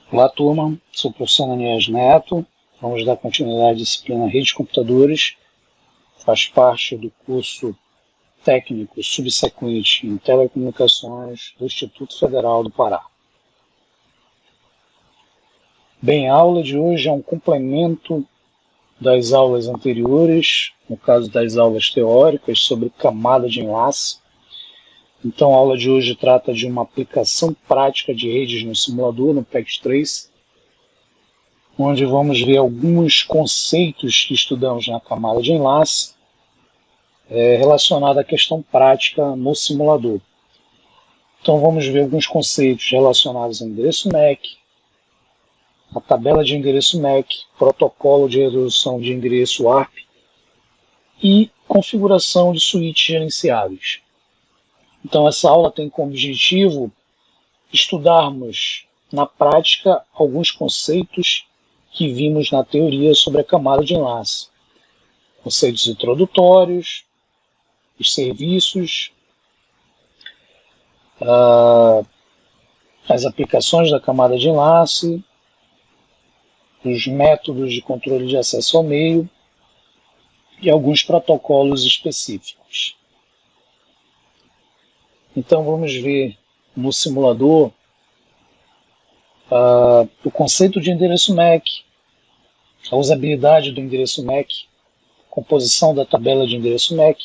Olá, turma. Sou o professor Ananias Neto. Vamos dar continuidade à disciplina Rede de Computadores. Faz parte do curso técnico subsequente em Telecomunicações do Instituto Federal do Pará. Bem, a aula de hoje é um complemento das aulas anteriores, no caso das aulas teóricas sobre camada de enlace. Então, a aula de hoje trata de uma aplicação prática de redes no simulador, no Packet Trace, onde vamos ver alguns conceitos que estudamos na camada de enlace relacionados à questão prática no simulador. Então, vamos ver alguns conceitos relacionados ao endereço MAC, a tabela de endereço MAC, protocolo de resolução de endereço ARP e configuração de switches gerenciáveis. Então, essa aula tem como objetivo estudarmos na prática alguns conceitos que vimos na teoria sobre a camada de enlace. Conceitos introdutórios, os serviços, as aplicações da camada de enlace, os métodos de controle de acesso ao meio e alguns protocolos específicos. Então vamos ver no simulador o conceito de endereço MAC, a usabilidade do endereço MAC, composição da tabela de endereço MAC,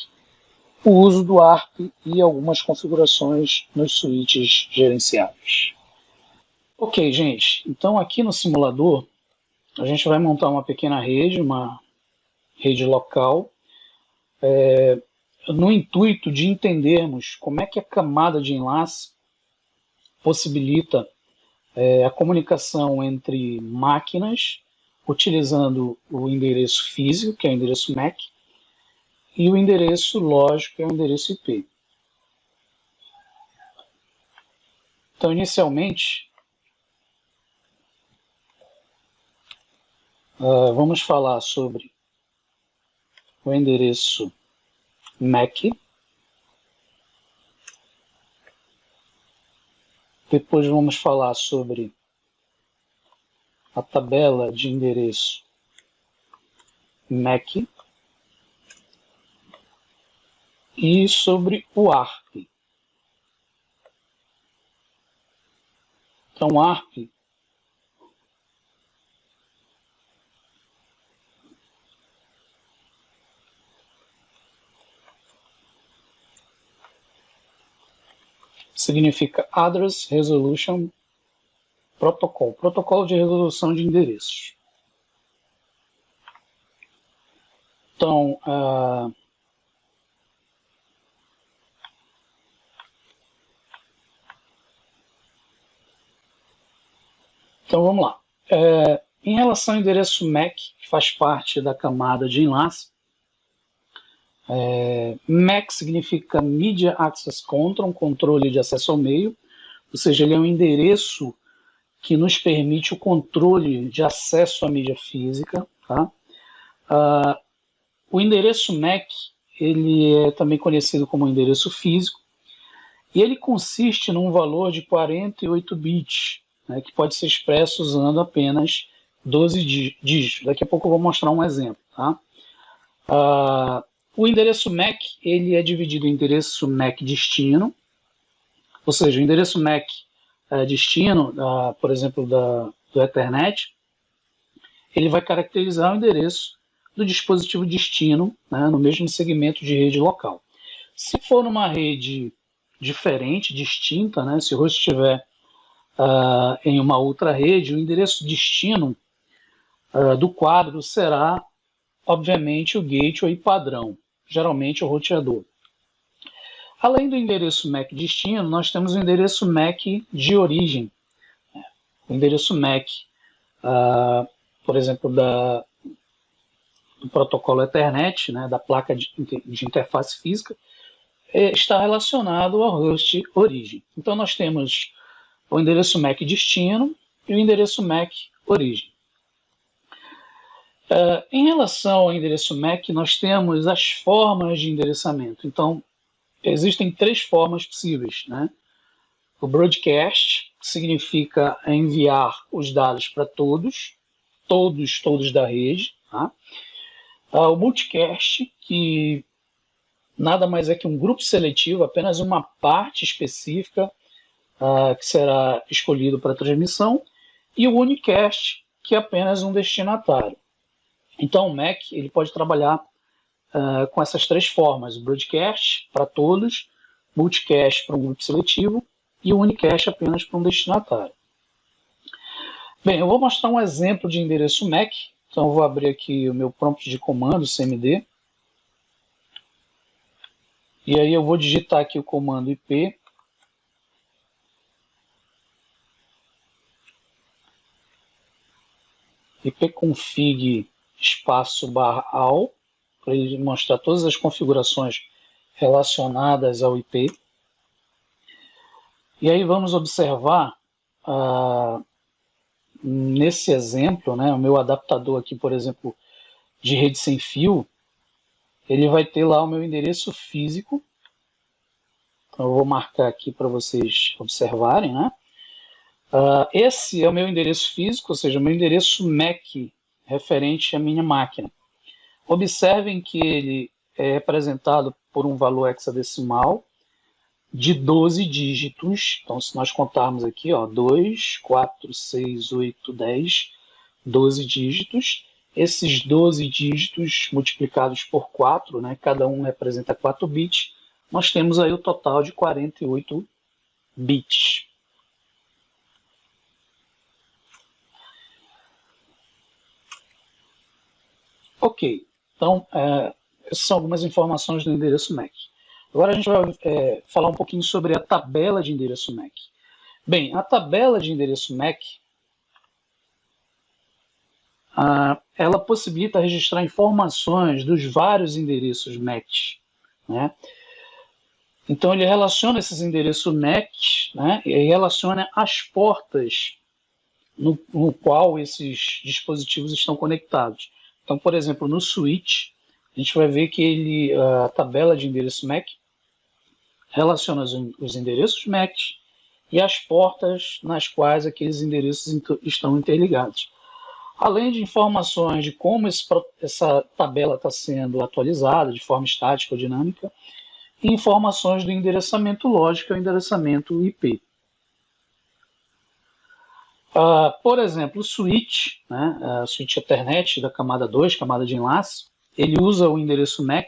o uso do ARP e algumas configurações nos switches gerenciáveis. Ok, gente, então aqui no simulador a gente vai montar uma pequena rede, uma rede local, no intuito de entendermos como é que a camada de enlace possibilita a comunicação entre máquinas, utilizando o endereço físico, que é o endereço MAC, e o endereço lógico, que é o endereço IP. Então, inicialmente, vamos falar sobre o endereço MAC. Depois vamos falar sobre a tabela de endereço MAC e sobre o ARP. Então, o ARP significa Address Resolution Protocol, protocolo de resolução de endereços. Então, vamos lá. Em relação ao endereço MAC, que faz parte da camada de enlace, MAC significa Media Access Control, controle de acesso ao meio, ou seja, ele é um endereço que nos permite o controle de acesso à mídia física. Tá? O endereço MAC ele é também conhecido como endereço físico, e ele consiste num valor de 48 bits, né, que pode ser expresso usando apenas 12 dígitos. Daqui a pouco eu vou mostrar um exemplo. Tá? O endereço MAC ele é dividido em endereço MAC destino, ou seja, o endereço MAC destino, por exemplo, do Ethernet, ele vai caracterizar o endereço do dispositivo destino, né, no mesmo segmento de rede local. Se for numa rede diferente, distinta, né, se o host estiver em uma outra rede, o endereço destino do quadro será, obviamente, o gateway padrão, geralmente o roteador. Além do endereço MAC destino, nós temos o endereço MAC de origem. O endereço MAC, por exemplo, do protocolo Ethernet, né, da placa de interface física, está relacionado ao host origem. Então, nós temos o endereço MAC destino e o endereço MAC origem. Em relação ao endereço MAC, nós temos as formas de endereçamento. Então, existem três formas possíveis, né? O broadcast, que significa enviar os dados para todos da rede. Tá? O multicast, que nada mais é que um grupo seletivo, apenas uma parte específica que será escolhido para transmissão, e o unicast, que é apenas um destinatário. Então o Mac ele pode trabalhar com essas três formas: broadcast para todos, multicast para um grupo seletivo e o unicast apenas para um destinatário. Bem, eu vou mostrar um exemplo de endereço MAC. Então eu vou abrir aqui o meu prompt de comando cmd. E aí eu vou digitar aqui o comando IP. ipconfig espaço /all, para ele mostrar todas as configurações relacionadas ao IP. E aí vamos observar nesse exemplo, né, o meu adaptador aqui, por exemplo, de rede sem fio, ele vai ter lá o meu endereço físico. Então eu vou marcar aqui para vocês observarem, né? Esse é o meu endereço físico, ou seja, o meu endereço MAC referente à minha máquina. Observem que ele é representado por um valor hexadecimal de 12 dígitos. Então, se nós contarmos aqui, 2, 4, 6, 8, 10, 12 dígitos. Esses 12 dígitos multiplicados por 4, né, cada um representa 4 bits, nós temos aí o total de 48 bits. Ok, então essas são algumas informações do endereço MAC. Agora a gente vai falar um pouquinho sobre a tabela de endereço MAC. Bem, a tabela de endereço MAC ela possibilita registrar informações dos vários endereços MAC, né? Então ele relaciona esses endereços MAC, né, e relaciona as portas no qual esses dispositivos estão conectados. Então, por exemplo, no switch, a gente vai ver que a tabela de endereço MAC relaciona os endereços MAC e as portas nas quais aqueles endereços estão interligados. Além de informações de como essa tabela está sendo atualizada de forma estática ou dinâmica, e informações do endereçamento lógico e endereçamento IP. Por exemplo, o switch, né, switch Ethernet da camada 2, camada de enlace, ele usa o endereço MAC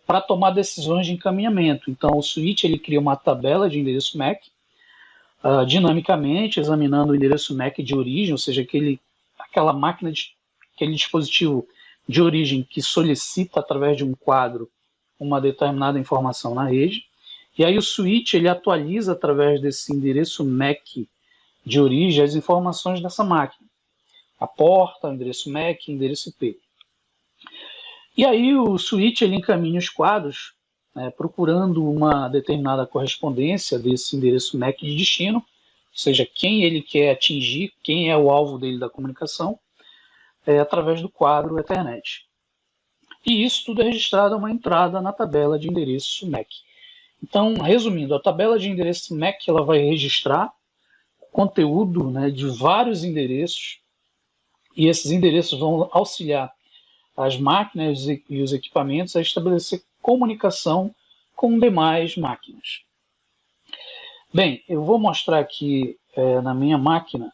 para tomar decisões de encaminhamento. Então, o switch ele cria uma tabela de endereço MAC, dinamicamente, examinando o endereço MAC de origem, ou seja, aquela máquina, aquele dispositivo de origem que solicita, através de um quadro, uma determinada informação na rede. E aí o switch ele atualiza, através desse endereço MAC de origem, as informações dessa máquina. A porta, o endereço MAC, o endereço IP. E aí o switch ele encaminha os quadros, procurando uma determinada correspondência desse endereço MAC de destino, ou seja, quem ele quer atingir, quem é o alvo dele da comunicação, através do quadro Ethernet. E isso tudo é registrado a uma entrada na tabela de endereço MAC. Então, resumindo, a tabela de endereço MAC ela vai registrar o conteúdo, né, de vários endereços, e esses endereços vão auxiliar as máquinas e os equipamentos a estabelecer comunicação com demais máquinas. Bem, eu vou mostrar aqui na minha máquina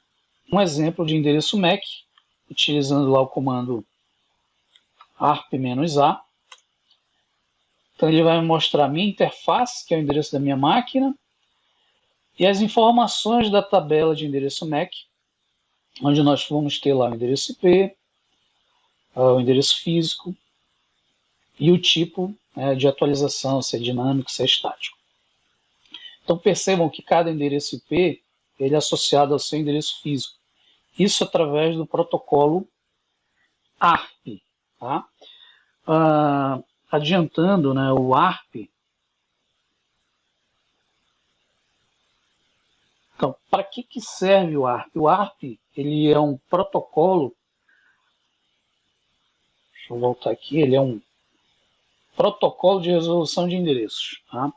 um exemplo de endereço MAC, utilizando lá o comando arp-a. Então ele vai me mostrar a minha interface, que é o endereço da minha máquina, e as informações da tabela de endereço MAC, onde nós vamos ter lá o endereço IP, o endereço físico e o tipo de atualização, se é dinâmico, se é estático. Então percebam que cada endereço IP ele é associado ao seu endereço físico. Isso através do protocolo ARP. Tá? Adiantando, né, o ARP. Então, para que serve o ARP? O ARP ele é um protocolo. Deixa eu voltar aqui. Ele é um protocolo de resolução de endereços. Tá?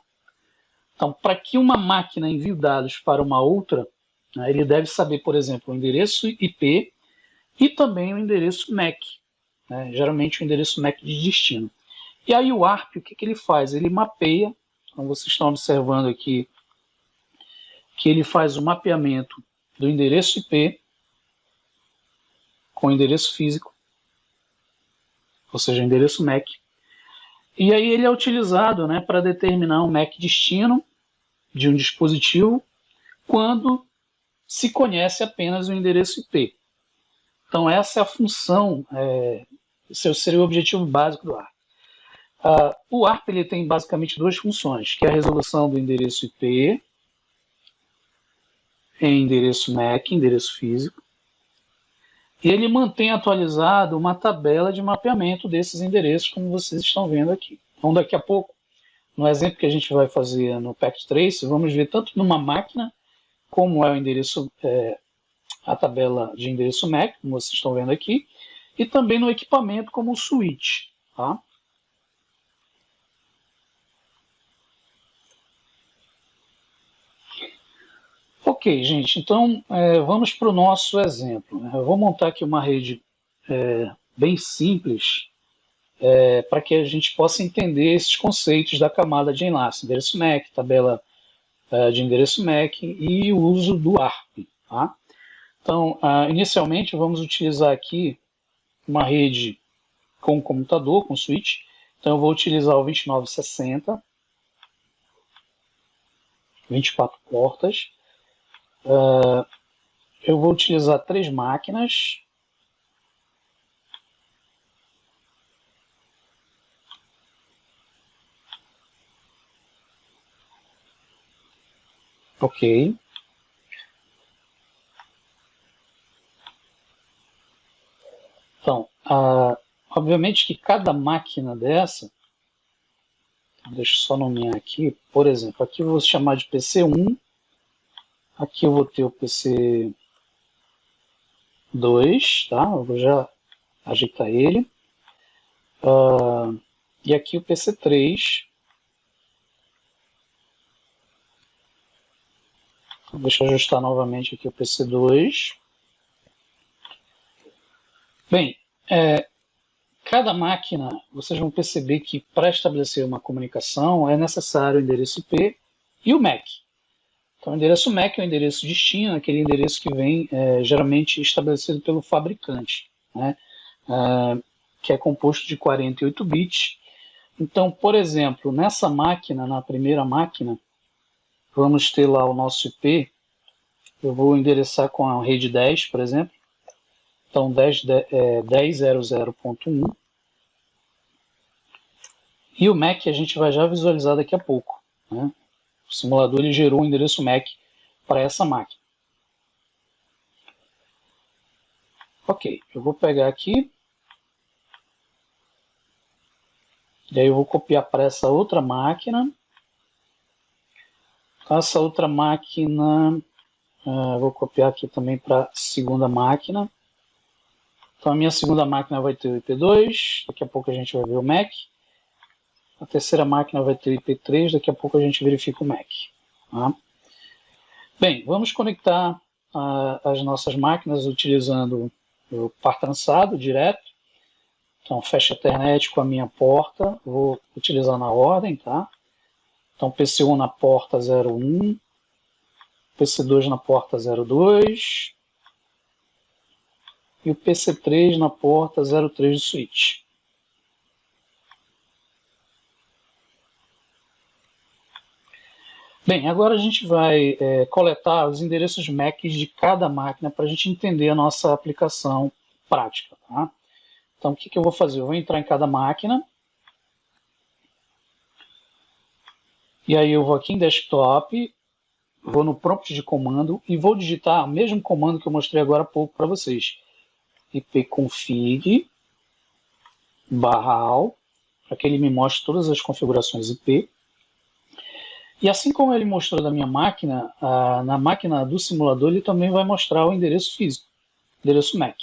Então, para que uma máquina envie dados para uma outra, né, ele deve saber, por exemplo, o endereço IP e também o endereço MAC, né, geralmente o endereço MAC de destino. E aí o ARP, o que ele faz? Ele mapeia, como vocês estão observando aqui, que ele faz o mapeamento do endereço IP com o endereço físico, ou seja, o endereço MAC. E aí ele é utilizado, né, para determinar um MAC destino de um dispositivo quando se conhece apenas o endereço IP. Então essa é a função, esse seria o objetivo básico do ARP. O ARP ele tem basicamente duas funções, que é a resolução do endereço IP em endereço MAC, endereço físico, e ele mantém atualizado uma tabela de mapeamento desses endereços, como vocês estão vendo aqui. Então daqui a pouco, no exemplo que a gente vai fazer no Packet Trace, vamos ver tanto numa máquina, como é o endereço, a tabela de endereço MAC, como vocês estão vendo aqui, e também no equipamento como o switch. Tá? Ok, gente, então vamos para o nosso exemplo. Eu vou montar aqui uma rede bem simples para que a gente possa entender esses conceitos da camada de enlace, endereço MAC, tabela de endereço MAC e o uso do ARP. Tá? Então, inicialmente vamos utilizar aqui uma rede com computador, com switch. Então eu vou utilizar o 2960, 24 portas. Eu vou utilizar 3 máquinas. Ok. Então, obviamente que cada máquina dessa, deixa eu só nomear aqui, por exemplo, aqui eu vou chamar de PC1, aqui eu vou ter o PC2, tá? Eu vou já ajeitar ele. E aqui o PC3. Deixa eu ajustar novamente aqui o PC2. Bem, cada máquina, vocês vão perceber que para estabelecer uma comunicação é necessário o endereço IP e o MAC. Então, o endereço MAC é o endereço destino, aquele endereço que vem geralmente estabelecido pelo fabricante, né? Que é composto de 48 bits. Então, por exemplo, nessa máquina, na primeira máquina, vamos ter lá o nosso IP. Eu vou endereçar com a rede 10, por exemplo. Então, 10.00.1. E o MAC a gente vai já visualizar daqui a pouco, né? O simulador ele gerou o endereço MAC para essa máquina. Ok, eu vou pegar aqui. E aí eu vou copiar para essa outra máquina. Essa outra máquina, vou copiar aqui também para a segunda máquina. Então a minha segunda máquina vai ter o IP2, daqui a pouco a gente vai ver o MAC. A terceira máquina vai ter o IP3, daqui a pouco a gente verifica o MAC. Tá? Bem, vamos conectar as nossas máquinas utilizando o par trançado direto. Então, fecha a Ethernet com a minha porta, vou utilizar na ordem, tá? Então, PC1 na porta 01, PC2 na porta 02 e o PC3 na porta 03 do switch. Bem, agora a gente vai coletar os endereços MAC de cada máquina para a gente entender a nossa aplicação prática, tá? Então, o que eu vou fazer? Eu vou entrar em cada máquina. E aí eu vou aqui em Desktop, vou no prompt de comando e vou digitar o mesmo comando que eu mostrei agora há pouco para vocês. ipconfig/all, para que ele me mostre todas as configurações IP. E assim como ele mostrou da minha máquina, na máquina do simulador ele também vai mostrar o endereço físico, endereço MAC.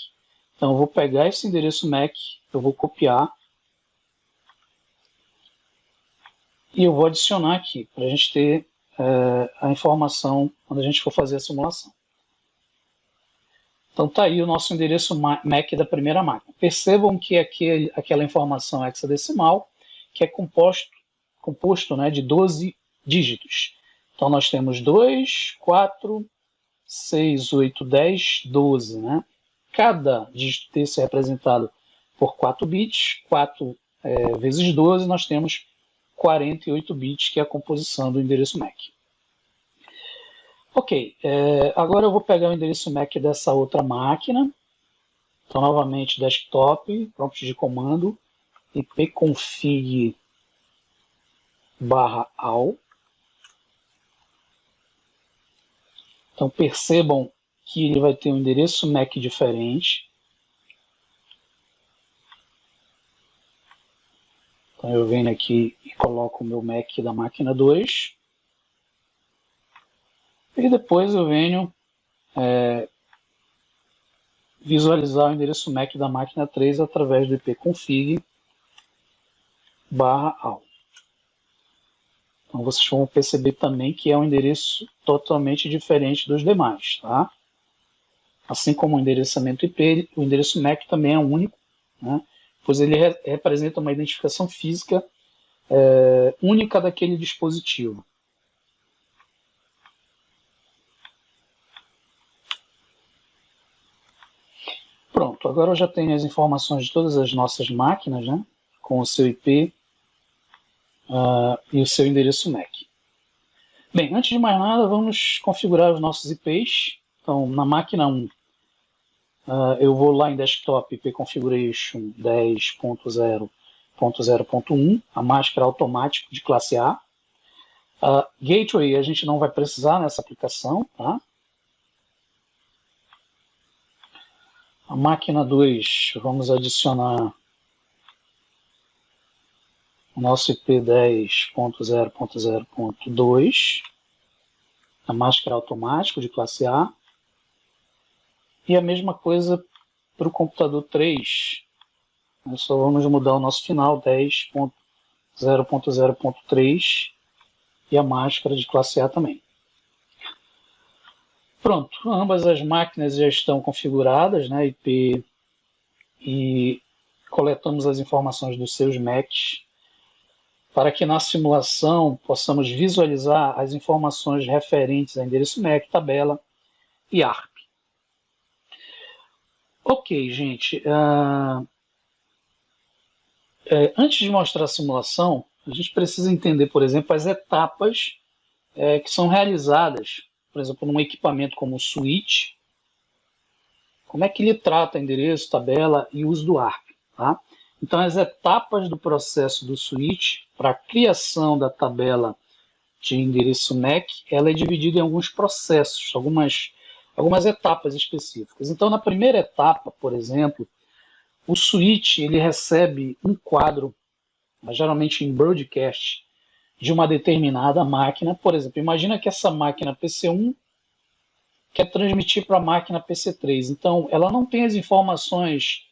Então eu vou pegar esse endereço MAC, eu vou copiar e eu vou adicionar aqui, para a gente ter a informação quando a gente for fazer a simulação. Então está aí o nosso endereço MAC da primeira máquina. Percebam que aquela informação hexadecimal que é composto, né, de 12 dígitos. Então nós temos 2, 4, 6, 8, 10, 12. Né? Cada dígito desse é representado por 4 bits, 4 vezes 12, nós temos 48 bits, que é a composição do endereço MAC. Ok, agora eu vou pegar o endereço MAC dessa outra máquina. Então, novamente, desktop, prompt de comando, ipconfig/all. Então, percebam que ele vai ter um endereço MAC diferente. Então, eu venho aqui e coloco o meu MAC da máquina 2. E depois eu venho visualizar o endereço MAC da máquina 3 através do ipconfig/all. Então vocês vão perceber também que é um endereço totalmente diferente dos demais, tá? Assim como o endereçamento IP, o endereço MAC também é único, né? Pois ele representa uma identificação física única daquele dispositivo. Pronto, agora eu já tenho as informações de todas as nossas máquinas, né, com o seu IP e o seu endereço MAC. Bem, antes de mais nada, vamos configurar os nossos IPs. Então, na máquina 1, eu vou lá em Desktop IP Configuration 10.0.0.1, a máscara automática de classe A. Gateway a gente não vai precisar nessa aplicação, tá? A máquina 2, vamos adicionar o nosso IP 10.0.0.2, a máscara automática de classe A. E a mesma coisa para o computador 3. Nós só vamos mudar o nosso final, 10.0.0.3, e a máscara de classe A também. Pronto, ambas as máquinas já estão configuradas, né, IP, e coletamos as informações dos seus MACs, para que na simulação possamos visualizar as informações referentes a endereço MAC, tabela e ARP. Ok, gente. Antes de mostrar a simulação, a gente precisa entender, por exemplo, as etapas que são realizadas, por exemplo, num equipamento como o switch. Como é que ele trata endereço, tabela e uso do ARP, tá? Então, as etapas do processo do switch para a criação da tabela de endereço MAC, ela é dividida em alguns processos, algumas etapas específicas. Então, na primeira etapa, por exemplo, o switch ele recebe um quadro, geralmente em broadcast, de uma determinada máquina. Por exemplo, imagina que essa máquina PC1 quer transmitir para a máquina PC3. Então, ela não tem as informações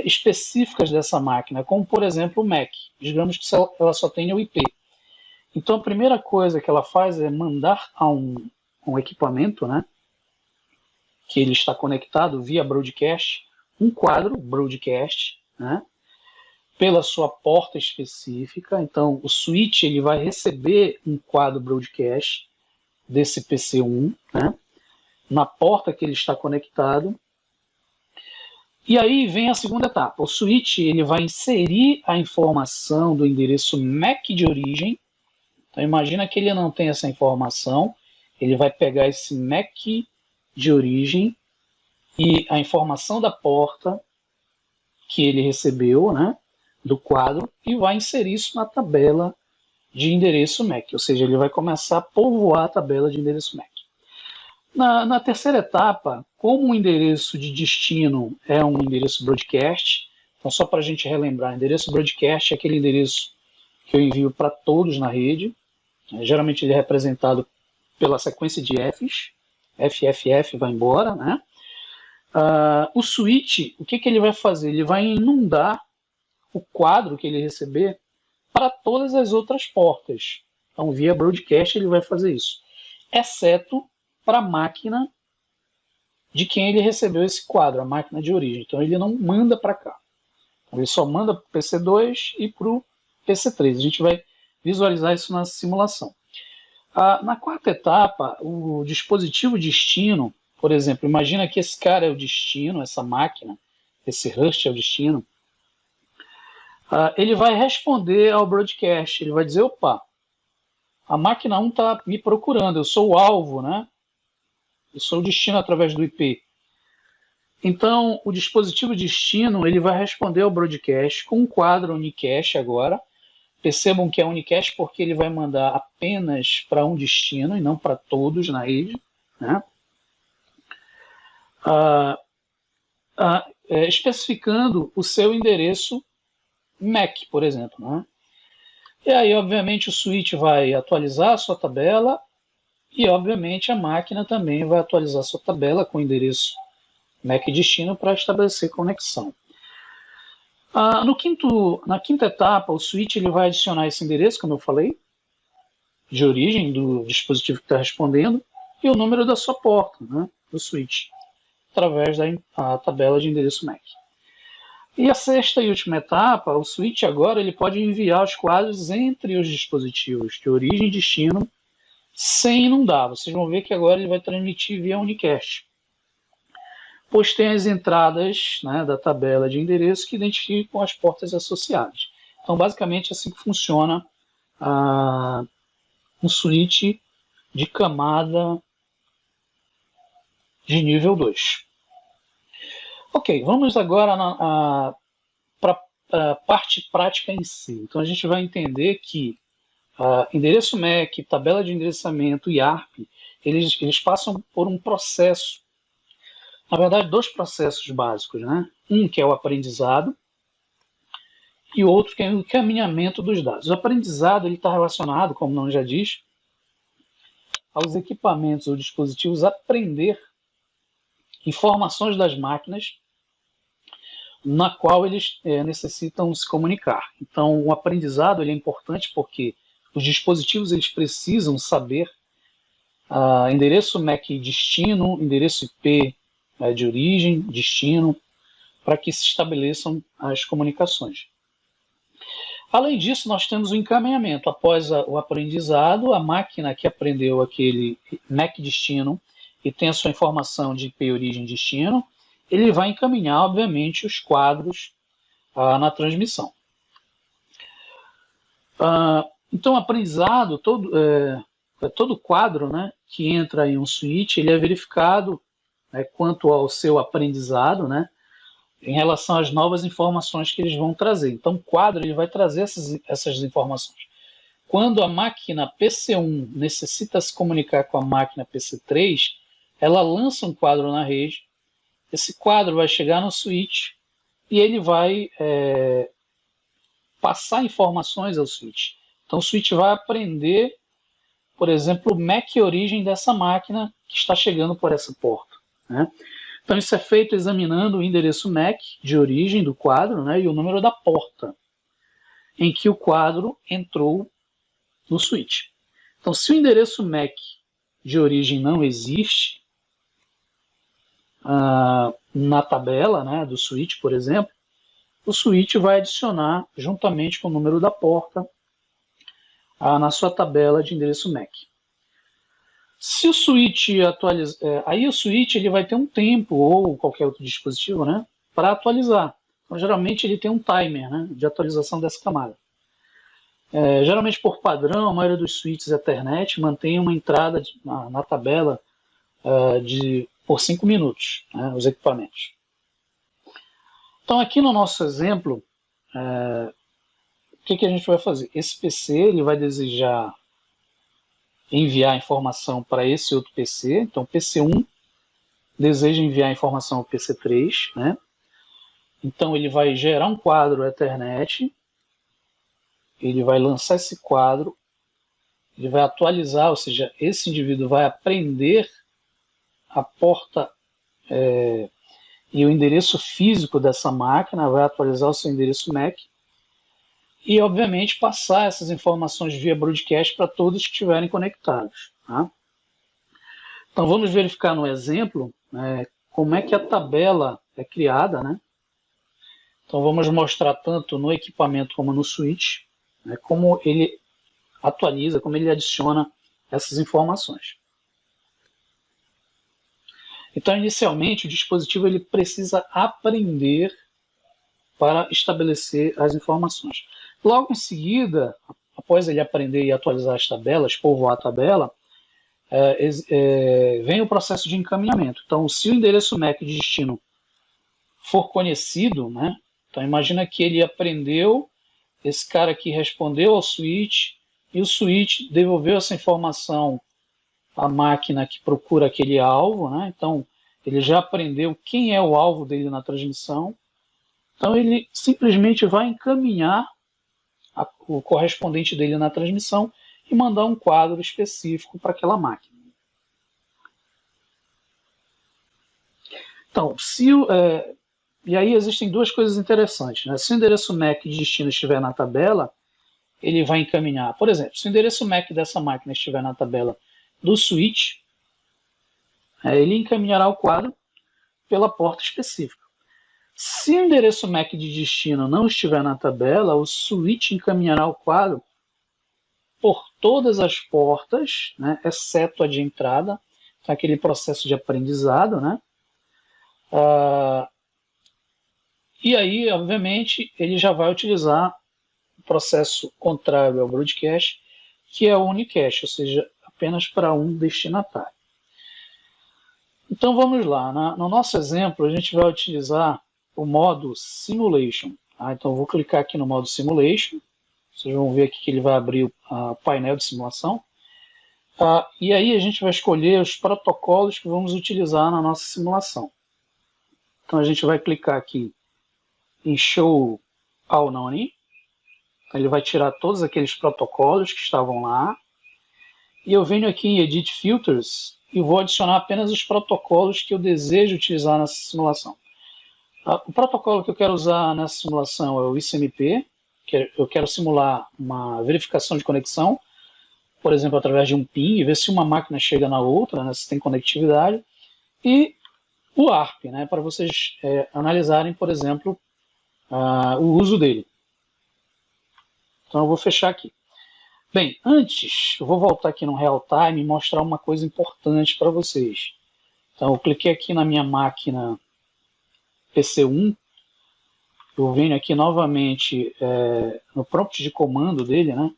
específicas dessa máquina, como, por exemplo, o MAC. Digamos que ela só tem o IP. Então, a primeira coisa que ela faz é mandar a um equipamento, né, que ele está conectado via broadcast, um quadro broadcast, né, pela sua porta específica. Então, o switch ele vai receber um quadro broadcast desse PC1, né, na porta que ele está conectado. E aí vem a segunda etapa. O switch ele vai inserir a informação do endereço MAC de origem. Então, imagina que ele não tem essa informação. Ele vai pegar esse MAC de origem e a informação da porta que ele recebeu, né, do quadro, e vai inserir isso na tabela de endereço MAC. Ou seja, ele vai começar a povoar a tabela de endereço MAC. Na terceira etapa, como o endereço de destino é um endereço broadcast, então só para a gente relembrar, endereço broadcast é aquele endereço que eu envio para todos na rede. Geralmente ele é representado pela sequência de Fs, FFF vai embora, né? O switch, o que ele vai fazer? Ele vai inundar o quadro que ele receber para todas as outras portas. Então, via broadcast ele vai fazer isso, exceto para a máquina de quem ele recebeu esse quadro, a máquina de origem. Então, ele não manda para cá. Ele só manda para o PC2 e para o PC3. A gente vai visualizar isso na simulação. Na quarta etapa, o dispositivo destino, por exemplo, imagina que esse cara é o destino, essa máquina, esse host é o destino, ele vai responder ao broadcast, ele vai dizer, opa, a máquina 1 está me procurando, eu sou o alvo, né? Eu sou o destino através do IP. Então, o dispositivo destino ele vai responder ao broadcast com um quadro unicast agora. Percebam que é unicast porque ele vai mandar apenas para um destino e não para todos na rede, né? Especificando o seu endereço MAC, por exemplo, né? E aí, obviamente, o switch vai atualizar a sua tabela e, obviamente, a máquina também vai atualizar a sua tabela com o endereço MAC destino para estabelecer conexão. Na quinta etapa, o switch ele vai adicionar esse endereço, como eu falei, de origem do dispositivo que está respondendo, e o número da sua porta, né, do switch, através da tabela de endereço MAC. E a sexta e última etapa, o switch agora ele pode enviar os quadros entre os dispositivos de origem e destino sem inundar. Vocês vão ver que agora ele vai transmitir via unicast, pois tem as entradas, né, da tabela de endereço que identificam as portas associadas. Então, basicamente, é assim que funciona um switch de camada de nível 2. Ok, vamos agora para a parte prática em si. Então, a gente vai entender que endereço MAC, tabela de endereçamento e ARP, eles passam por um processo. Na verdade, dois processos básicos, né? Um que é o aprendizado e outro que é o encaminhamento dos dados. O aprendizado está relacionado, como o nome já diz, aos equipamentos ou dispositivos aprender informações das máquinas na qual eles necessitam se comunicar. Então, o aprendizado ele é importante porque os dispositivos eles precisam saber endereço MAC destino, endereço IP de origem, destino, para que se estabeleçam as comunicações. Além disso, nós temos o encaminhamento. Após o aprendizado, a máquina que aprendeu aquele MAC destino e tem a sua informação de IP origem destino, ele vai encaminhar, obviamente, os quadros na transmissão. Então, o aprendizado, todo quadro, né, que entra em um switch, ele é verificado quanto ao seu aprendizado, né, em relação às novas informações que eles vão trazer. Então, o quadro ele vai trazer essas informações. Quando a máquina PC1 necessita se comunicar com a máquina PC3, ela lança um quadro na rede, esse quadro vai chegar no switch e ele vai passar informações ao switch. Então, o switch vai aprender, por exemplo, o MAC origem dessa máquina que está chegando por essa porta, né? Então, isso é feito examinando o endereço MAC de origem do quadro, né, e o número da porta em que o quadro entrou no switch. Então, se o endereço MAC de origem não existe na tabela, né, do switch, por exemplo, o switch vai adicionar, juntamente com o número da porta, na sua tabela de endereço MAC. Se o switch atualizar, aí o switch ele vai ter um tempo, ou qualquer outro dispositivo, né, para atualizar. Então, geralmente ele tem um timer, né, de atualização dessa camada. Geralmente por padrão, a maioria dos switches Ethernet mantém uma entrada na tabela por 5 minutos, né, os equipamentos. Então aqui no nosso exemplo, o que a gente vai fazer? Esse PC ele vai desejar enviar informação para esse outro PC, então PC1 deseja enviar informação ao PC3, né? Então ele vai gerar um quadro Ethernet, ele vai lançar esse quadro, ele vai atualizar, ou seja, esse indivíduo vai aprender a porta e o endereço físico dessa máquina, vai atualizar o seu endereço MAC, e, obviamente, passar essas informações via broadcast para todos que estiverem conectados. Tá? Então, vamos verificar no exemplo como é que a tabela é criada. Né? Então, vamos mostrar tanto no equipamento como no switch, como ele atualiza, como ele adiciona essas informações. Então, inicialmente, o dispositivo ele precisa aprender para estabelecer as informações. Logo em seguida, após ele aprender e atualizar as tabelas, povoar a tabela, vem o processo de encaminhamento. Então, se o endereço MAC de destino for conhecido, né, então imagina que ele aprendeu, esse cara aqui respondeu ao switch, e o switch devolveu essa informação à máquina que procura aquele alvo, né, então ele já aprendeu quem é o alvo dele na transmissão, então ele simplesmente vai encaminhar o correspondente dele na transmissão e mandar um quadro específico para aquela máquina. Então, e aí existem duas coisas interessantes. Né? Se o endereço MAC de destino estiver na tabela, ele vai encaminhar. Por exemplo, se o endereço MAC dessa máquina estiver na tabela do switch, ele encaminhará o quadro pela porta específica. Se o endereço MAC de destino não estiver na tabela, o switch encaminhará o quadro por todas as portas, né, exceto a de entrada, então aquele processo de aprendizado, né? E aí, obviamente, ele já vai utilizar o processo contrário ao broadcast, que é o unicast, ou seja, apenas para um destinatário. Então vamos lá, no nosso exemplo a gente vai utilizar o modo Simulation. Tá? Então eu vou clicar aqui no modo Simulation, vocês vão ver aqui que ele vai abrir o painel de simulação. E aí a gente vai escolher os protocolos que vamos utilizar na nossa simulação. Então a gente vai clicar aqui em Show All None. Ele vai tirar todos aqueles protocolos que estavam lá. E eu venho aqui em Edit Filters e vou adicionar apenas os protocolos que eu desejo utilizar nessa simulação. O protocolo que eu quero usar nessa simulação é o ICMP, que eu quero simular uma verificação de conexão, por exemplo, através de um PIN, e ver se uma máquina chega na outra, né, se tem conectividade. E o ARP, né, para vocês analisarem, por exemplo, o uso dele. Então eu vou fechar aqui. Bem, antes, eu vou voltar aqui no Real Time e mostrar uma coisa importante para vocês. Então eu cliquei aqui na minha máquina PC1, eu venho aqui novamente no prompt de comando dele, né?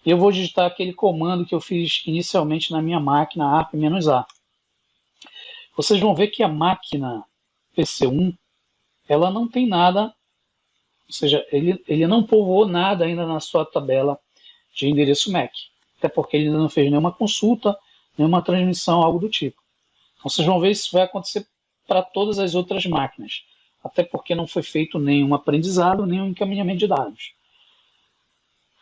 E eu vou digitar aquele comando que eu fiz inicialmente na minha máquina ARP-A. Vocês vão ver que a máquina PC1, ela não tem nada, ou seja, ele não povoou nada ainda na sua tabela de endereço MAC, até porque ele ainda não fez nenhuma consulta, nenhuma transmissão, algo do tipo. Então vocês vão ver se isso vai acontecer para todas as outras máquinas, até porque não foi feito nenhum aprendizado, nenhum encaminhamento de dados.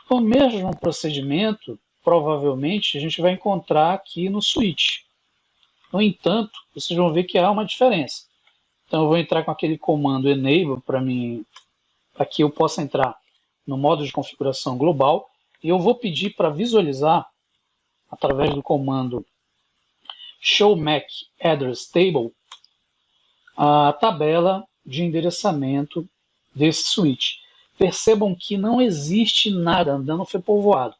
O mesmo procedimento, provavelmente, a gente vai encontrar aqui no switch. No entanto, vocês vão ver que há uma diferença. Então eu vou entrar com aquele comando enable para que eu possa entrar no modo de configuração global, e eu vou pedir para visualizar, através do comando show MAC address table, a tabela de endereçamento desse switch. Percebam que não existe nada, ainda não foi povoado,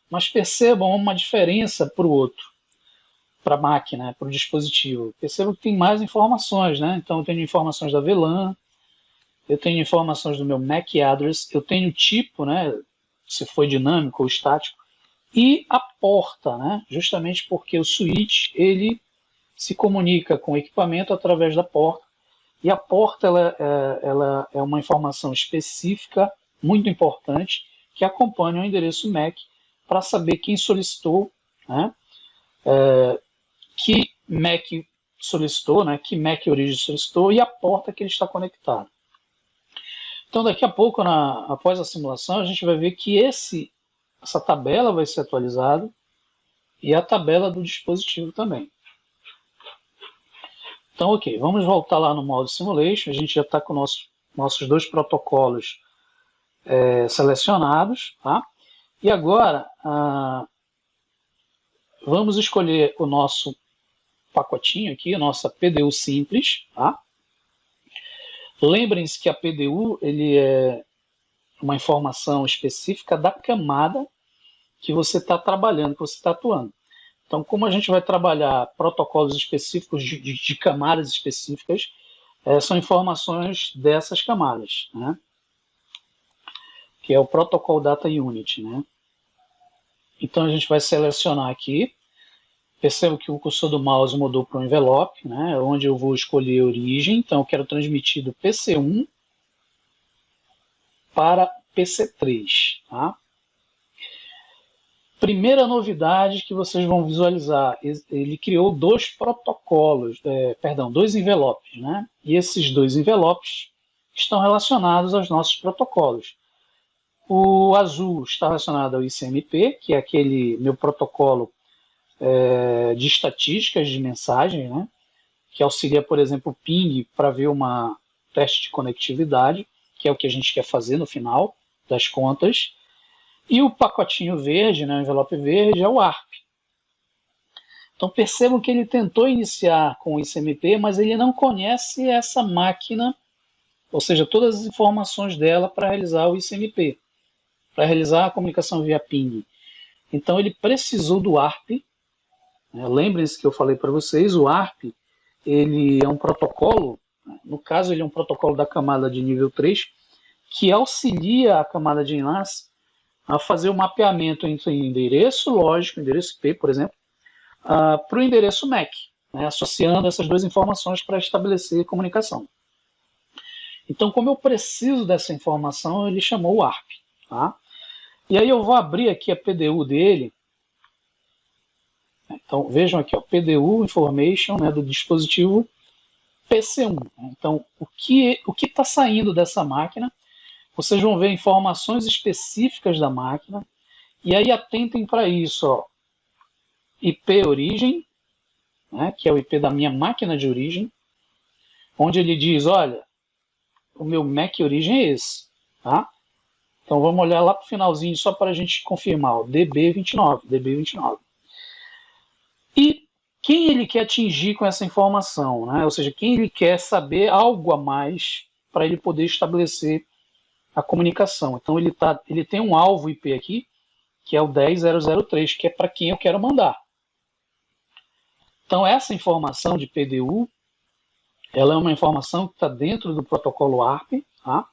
mas percebam uma diferença para o outro, para a máquina, para o dispositivo. Percebam que tem mais informações, né? Então eu tenho informações da VLAN, eu tenho informações do meu MAC address, eu tenho o tipo, né, se foi dinâmico ou estático, e a porta, né, justamente porque o switch ele se comunica com o equipamento através da porta, e a porta ela é uma informação específica, muito importante, que acompanha o endereço MAC para saber quem solicitou, né, que MAC solicitou, né, que MAC origem solicitou e a porta que ele está conectado. Então daqui a pouco, após a simulação, a gente vai ver que essa tabela vai ser atualizada e a tabela do dispositivo também. Então, ok, vamos voltar lá no modo Simulation. A gente já está com nossos dois protocolos selecionados, tá? E agora vamos escolher o nosso pacotinho aqui, a nossa PDU simples, tá? Lembrem-se que a PDU ele é uma informação específica da camada que você está trabalhando, que você está atuando. Então, como a gente vai trabalhar protocolos específicos de camadas específicas, são informações dessas camadas, né? Que é o Protocol Data Unit, né? Então, a gente vai selecionar aqui. Percebo que o cursor do mouse mudou para o envelope, né? Onde eu vou escolher a origem. Então, eu quero transmitir do PC1 para PC3, tá? Primeira novidade que vocês vão visualizar, ele criou dois protocolos, dois envelopes, né? E esses dois envelopes estão relacionados aos nossos protocolos. O azul está relacionado ao ICMP, que é aquele meu protocolo de estatísticas de mensagem, né? Que auxilia, por exemplo, o ping para ver uma teste de conectividade, que é o que a gente quer fazer no final das contas. E o pacotinho verde, né, o envelope verde, é o ARP. Então percebam que ele tentou iniciar com o ICMP, mas ele não conhece essa máquina, ou seja, todas as informações dela para realizar o ICMP, para realizar a comunicação via ping. Então ele precisou do ARP. Né? Lembrem-se que eu falei para vocês, o ARP ele é um protocolo, no caso ele é um protocolo da camada de nível 3, que auxilia a camada de enlace a fazer o mapeamento entre endereço lógico, endereço IP, por exemplo, para o endereço MAC, né, associando essas duas informações para estabelecer comunicação. Então, como eu preciso dessa informação, ele chamou o ARP. Tá? E aí eu vou abrir aqui a PDU dele. Então, vejam aqui, ó, PDU Information, né, do dispositivo PC1. Então, o que está saindo dessa máquina? Vocês vão ver informações específicas da máquina. E aí atentem para isso. Ó. IP origem, né, que é o IP da minha máquina de origem. Onde ele diz, olha, o meu MAC origem é esse. Tá? Então vamos olhar lá para o finalzinho só para a gente confirmar. Ó, DB29. E quem ele quer atingir com essa informação? Né? Ou seja, quem ele quer saber algo a mais para ele poder estabelecer a comunicação. Então ele tem um alvo IP aqui, que é o 10003, que é para quem eu quero mandar. Então essa informação de PDU, ela é uma informação que está dentro do protocolo ARP. Tá?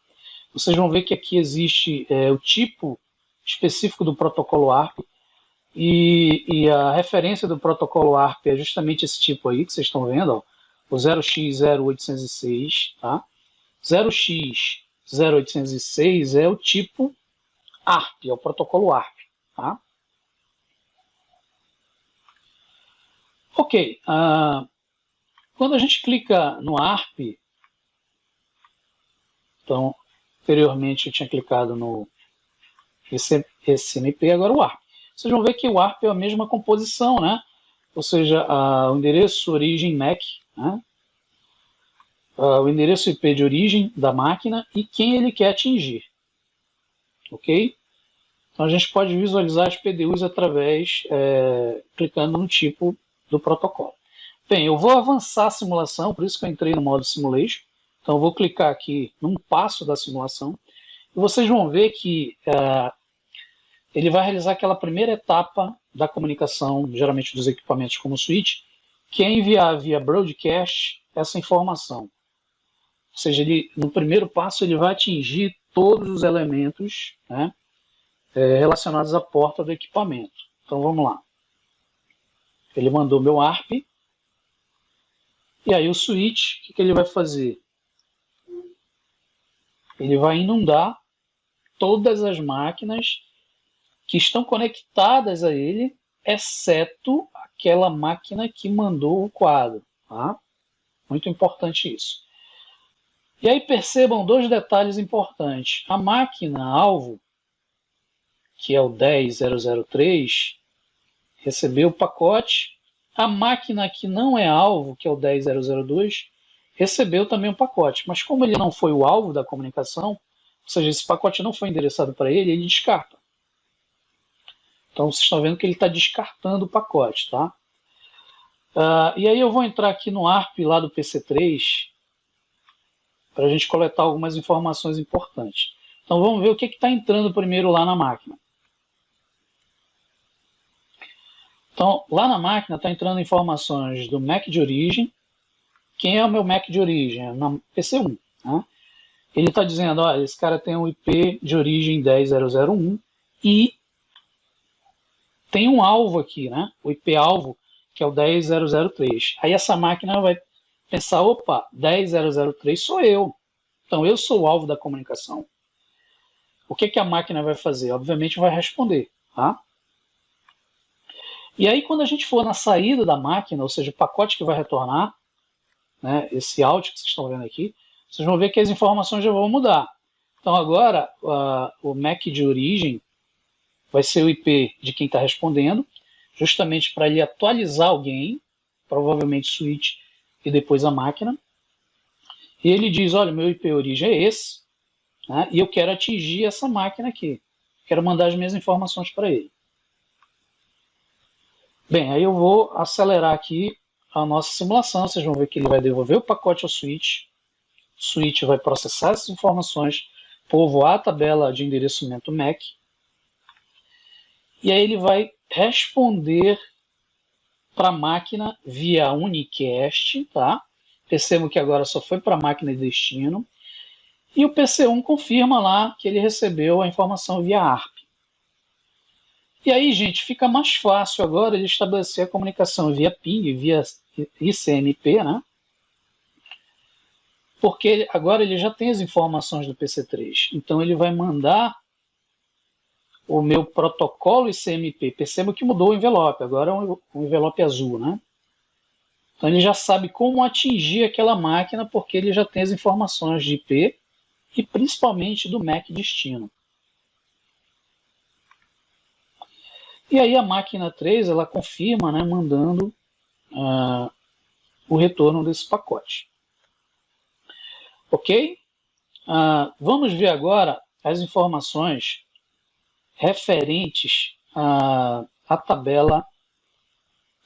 Vocês vão ver que aqui existe o tipo específico do protocolo ARP, e a referência do protocolo ARP é justamente esse tipo aí que vocês estão vendo, ó, o 0x0806, tá? 0x0806 é o tipo ARP, é o protocolo ARP. Tá? Ok, quando a gente clica no ARP, então, anteriormente eu tinha clicado no ICMP, agora o ARP. Vocês vão ver que o ARP é a mesma composição, né? Ou seja, o endereço origem MAC, né? O endereço IP de origem da máquina e quem ele quer atingir. Ok? Então a gente pode visualizar as PDUs através, clicando no tipo do protocolo. Bem, eu vou avançar a simulação, por isso que eu entrei no modo Simulation. Então eu vou clicar aqui num passo da simulação. E vocês vão ver que ele vai realizar aquela primeira etapa da comunicação, geralmente dos equipamentos como o switch, que é enviar via broadcast essa informação. Ou seja, no primeiro passo ele vai atingir todos os elementos, né, relacionados à porta do equipamento. Então vamos lá. Ele mandou meu ARP. E aí o switch, o que ele vai fazer? Ele vai inundar todas as máquinas que estão conectadas a ele, exceto aquela máquina que mandou o quadro. Tá? Muito importante isso. E aí percebam dois detalhes importantes. A máquina alvo, que é o 10003, recebeu o pacote. A máquina que não é alvo, que é o 10002, recebeu também o pacote. Mas como ele não foi o alvo da comunicação, ou seja, esse pacote não foi endereçado para ele, ele descarta. Então vocês estão vendo que ele está descartando o pacote, tá? E aí eu vou entrar aqui no ARP lá do PC3 para a gente coletar algumas informações importantes. Então vamos ver o que está entrando primeiro lá na máquina. Então, lá na máquina está entrando informações do MAC de origem. Quem é o meu MAC de origem? É na PC1. Né? Ele está dizendo, olha, esse cara tem um IP de origem 10.0.0.1 e tem um alvo aqui, né? O IP-alvo, que é o 10.0.0.3. Aí essa máquina vai pensar, opa, 10.0.0.3 sou eu. Então eu sou o alvo da comunicação. O que a máquina vai fazer? Obviamente vai responder, tá? E aí quando a gente for na saída da máquina, ou seja, o pacote que vai retornar, né, esse out que vocês estão vendo aqui, vocês vão ver que as informações já vão mudar. Então agora o MAC de origem vai ser o IP de quem está respondendo, justamente para ele atualizar alguém, provavelmente switch e depois a máquina. E ele diz, olha, meu IP origem é esse, né, e eu quero atingir essa máquina aqui. Quero mandar as minhas informações para ele. Bem, aí eu vou acelerar aqui a nossa simulação. Vocês vão ver que ele vai devolver o pacote ao switch. O switch vai processar essas informações, povoar a tabela de endereçamento MAC. E aí ele vai responder para a máquina via unicast, tá? Percebam que agora só foi para a máquina de destino. E o PC1 confirma lá que ele recebeu a informação via ARP. E aí, gente, fica mais fácil agora de estabelecer a comunicação via ping, via ICMP, né? Porque agora ele já tem as informações do PC3. Então ele vai mandar o meu protocolo ICMP. Perceba que mudou o envelope, agora é um envelope azul, né? Então ele já sabe como atingir aquela máquina, porque ele já tem as informações de IP e principalmente do MAC destino. E aí a máquina 3 ela confirma, né, mandando o retorno desse pacote. Ok? Vamos ver agora as informações referentes à tabela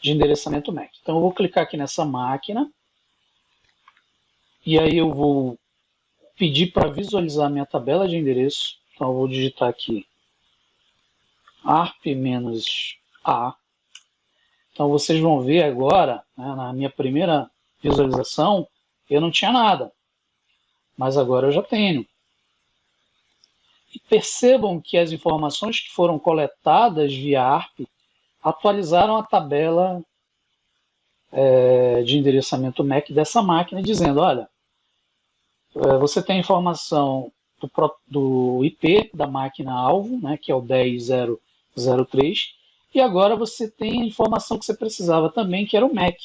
de endereçamento MAC. Então eu vou clicar aqui nessa máquina e aí eu vou pedir para visualizar minha tabela de endereço. Então eu vou digitar aqui ARP-A. Então vocês vão ver agora, né, na minha primeira visualização, eu não tinha nada, mas agora eu já tenho. E percebam que as informações que foram coletadas via ARP atualizaram a tabela de endereçamento MAC dessa máquina, dizendo, olha, você tem informação do IP da máquina alvo, né, que é o 10.0.0.3, e agora você tem a informação que você precisava também, que era o MAC.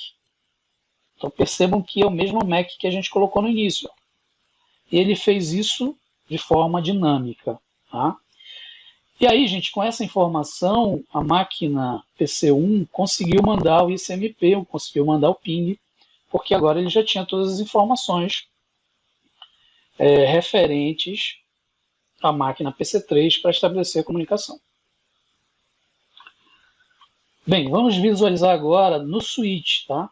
Então percebam que é o mesmo MAC que a gente colocou no início. E ele fez isso de forma dinâmica. Tá? E aí, gente, com essa informação, a máquina PC1 conseguiu mandar o ICMP, conseguiu mandar o ping, porque agora ele já tinha todas as informações referentes à máquina PC3 para estabelecer a comunicação. Bem, vamos visualizar agora no switch, tá?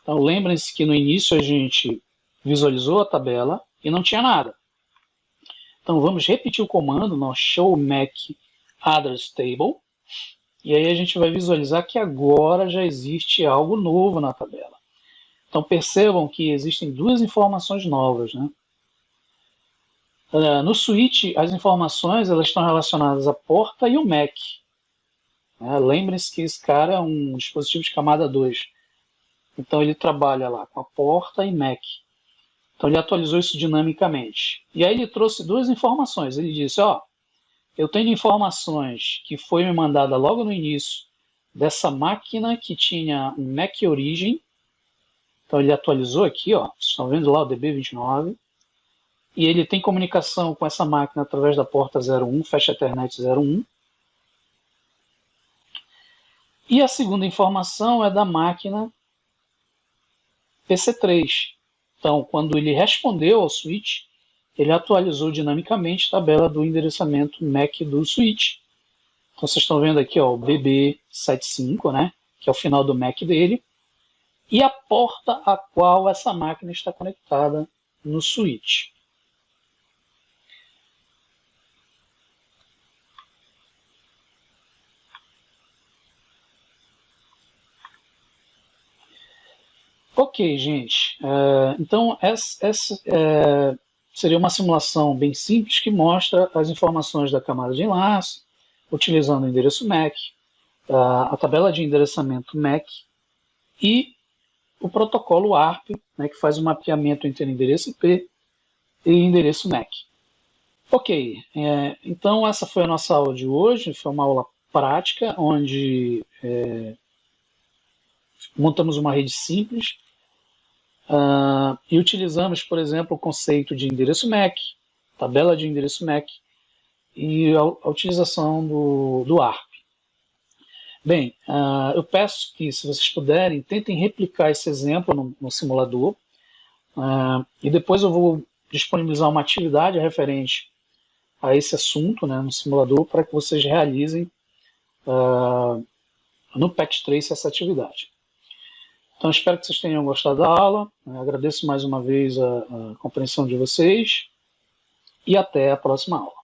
Então lembrem-se que no início a gente visualizou a tabela e não tinha nada. Então vamos repetir o comando no show MAC address table e aí a gente vai visualizar que agora já existe algo novo na tabela. Então percebam que existem duas informações novas, né? No switch as informações elas estão relacionadas à porta e o MAC. Lembrem-se que esse cara é um dispositivo de camada 2. Então ele trabalha lá com a porta e MAC. Então ele atualizou isso dinamicamente. E aí ele trouxe duas informações. Ele disse, eu tenho informações que foi me mandada logo no início dessa máquina que tinha um MAC origem. Então ele atualizou aqui, vocês estão vendo lá o DB29. E ele tem comunicação com essa máquina através da porta 01, Fast Ethernet 01. E a segunda informação é da máquina PC3. Então, quando ele respondeu ao switch, ele atualizou dinamicamente a tabela do endereçamento MAC do switch. Então vocês estão vendo aqui, ó, o BB75, né, que é o final do MAC dele, e a porta a qual essa máquina está conectada no switch. Ok, gente. Então, essa seria uma simulação bem simples que mostra as informações da camada de enlace, utilizando o endereço MAC, a tabela de endereçamento MAC e o protocolo ARP, né, que faz o mapeamento entre endereço IP e endereço MAC. Ok, então essa foi a nossa aula de hoje. Foi uma aula prática, onde montamos uma rede simples e utilizamos, por exemplo, o conceito de endereço MAC, tabela de endereço MAC e a utilização do ARP. Bem, eu peço que, se vocês puderem, tentem replicar esse exemplo no simulador, e depois eu vou disponibilizar uma atividade referente a esse assunto, né, no simulador, para que vocês realizem no PAX Trace essa atividade. Então, espero que vocês tenham gostado da aula. Agradeço mais uma vez a compreensão de vocês e até a próxima aula.